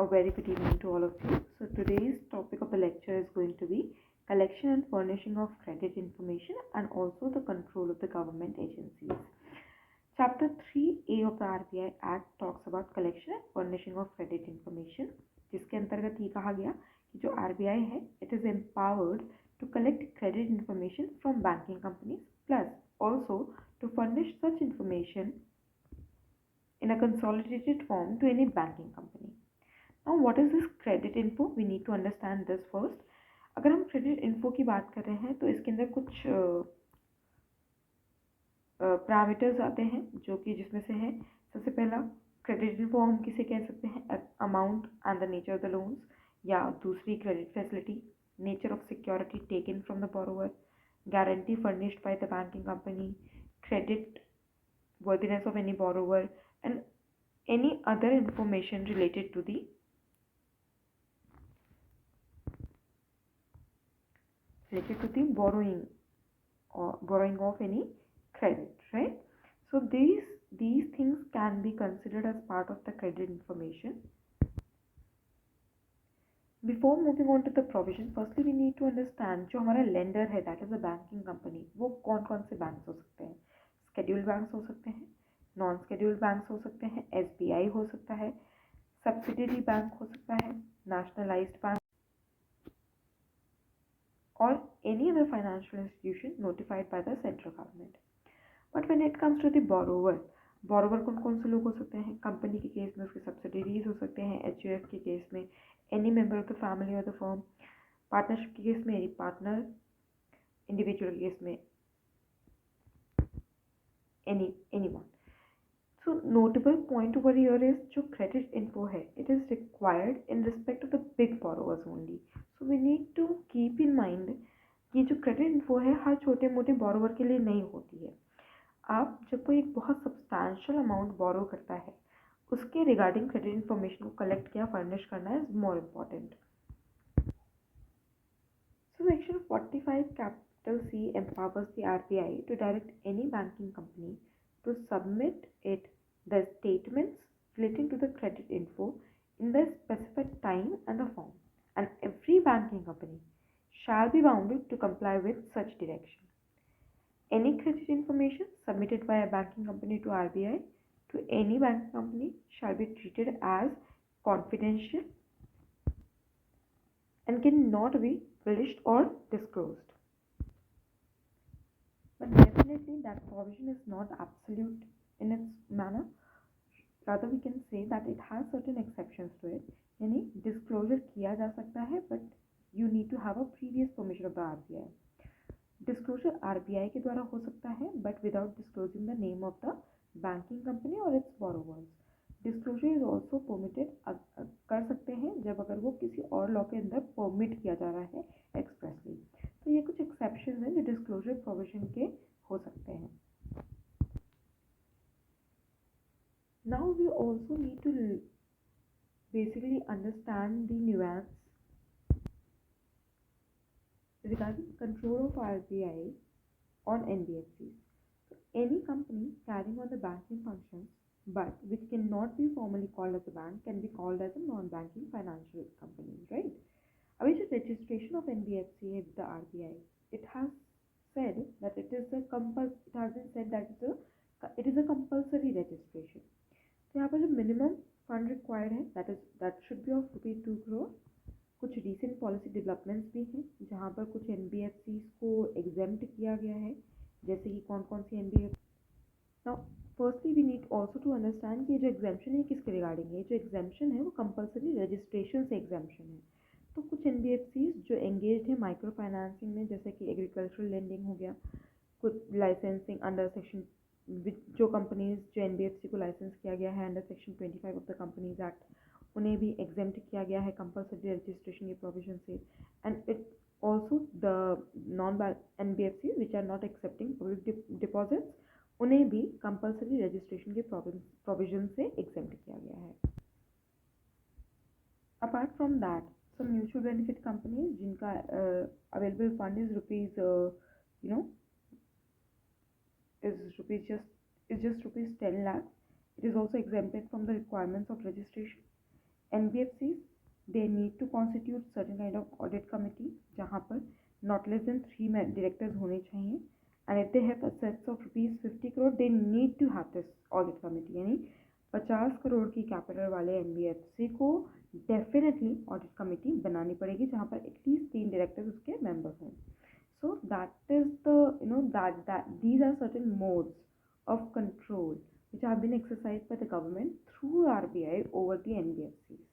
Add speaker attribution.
Speaker 1: A very good evening to all of you. So today's topic of the lecture is going to be collection and furnishing of credit information and also the control of the government agencies. Chapter 3A of the RBI Act talks about collection and furnishing of credit information, जिसके अंतर्गत ये कहा गया कि जो RBI है, it is empowered to collect credit information from banking companies plus also to furnish such information in a consolidated form to any banking company. Now what is this credit info? We need to understand this first. अगर हम credit info की बात कर रहे हैं तो इसके अंदर कुछ पैरामीटर्स आते हैं जो कि जिसमें से है सबसे पहला क्रेडिट इन्फो हम किसे कह सकते हैं amount and the nature of the loans, या दूसरी credit facility, nature of security taken from the borrower, guarantee furnished by the banking company, credit worthiness of any borrower and any other information related to the borrowing of any credit, right? So these things can be considered as part of the credit information. Before moving on to the provision, firstly we need to understand जो हमारा lender है, that is a banking company, वो कौन कौन से banks हो सकते हैं. Scheduled banks हो सकते हैं, नॉन स्केड्यूल्ड बैंक हो सकते हैं, SBI हो सकता है, सब्सिडरी बैंक हो सकता है, नेशनलाइज्ड बैंक और any other financial institution notified by the central government. But when it comes to the borrower कौन कौन से लोग हो सकते हैं? कंपनी के केस में उसके सब्सिडरीज हो सकते हैं, HUF के केस में any member of the family और द फर्म, पार्टनरशिप के केस में एनी पार्टनर, इंडिविजुअल केस में anyone. So notable point over here is जो credit info है, it is required in respect of the big borrowers only. So we need to keep in mind कि जो credit info है हर छोटे मोटे borrower के लिए नहीं होती है. आप जब कोई एक बहुत substantial amount borrow करता है उसके regarding credit information को collect किया furnish करना is more important. So section 45 capital C empowers the RBI to direct any banking company to submit the statements relating to the credit info in the specified time and the form, and every banking company shall be bound to comply with such direction. Any credit information submitted by a banking company to RBI to any banking company shall be treated as confidential and cannot be published or disclosed. But definitely that provision is not absolute in its manner. Rather we can say that it has certain exceptions to it. यानी disclosure किया जा सकता है but you need to have a previous permission of the RBI. Disclosure RBI के द्वारा हो सकता है but without disclosing the name of the banking company or its borrowers. Disclosure is also permitted कर सकते हैं जब अगर वो किसी और लॉ के अंदर परमिट किया जा रहा है expressly. तो ये कुछ एक्सेप्शन हैं जो डिस्क्लोजर प्रोविजन के हो सकते हैं. Now we also need to basically understand the nuance regarding control of RBI on NBFCs. So any company carrying on the banking functions but which cannot be formally called as a bank can be called as a non-banking financial company, right? अभी जो registration of NBFC है with the RBI, it has said that it is a compulsory registration. तो यहाँ पर जो minimum fund required है that should be of ₹2 crore. कुछ recent policy developments भी हैं जहाँ पर कुछ NBFCs को exempt किया गया है, जैसे कि कौन कौन सी NBFC. Now firstly we need also to understand कि जो exemption है किसके regarding है. जो exemption है वो compulsory registration से exemption है. तो कुछ NBFCs जो engaged है माइक्रो फाइनेंसिंग में, जैसे कि एग्रीकल्चरल लेंडिंग हो गया, कुछ लाइसेंसिंग अंडर सेक्शन, जो कंपनीज जो NBFC को लाइसेंस किया गया है under section 25 of the companies act, उन्हें भी एग्जेम्प्ट किया गया है कंपल्सरी रजिस्ट्रेशन के प्रोविजन से. And it also the non NBFCs which are not accepting public deposits, उन्हें भी कंपल्सरी रजिस्ट्रेशन के प्रोविजन से एग्जेम्प्ट किया गया है. Apart from that some mutual benefit companies जिनका available fund is just rupees 10 lakh, it is also exempted from the requirements of registration. NBFCs, they need to constitute certain kind of audit committee जहाँ पर not less than 3 directors होने चाहिए, and if they have assets of ₹50 crore, they need to have this audit committee. यानी 50 करोड़ की capital वाले NBFC को definitely audit committee बनानी पड़ेगी जहाँ पर एटलीस्ट 3 डायरेक्टर्स उसके मेंबर हों. So that is the, that these are certain modes of control which have been exercised by the government through RBI over the NBFCs.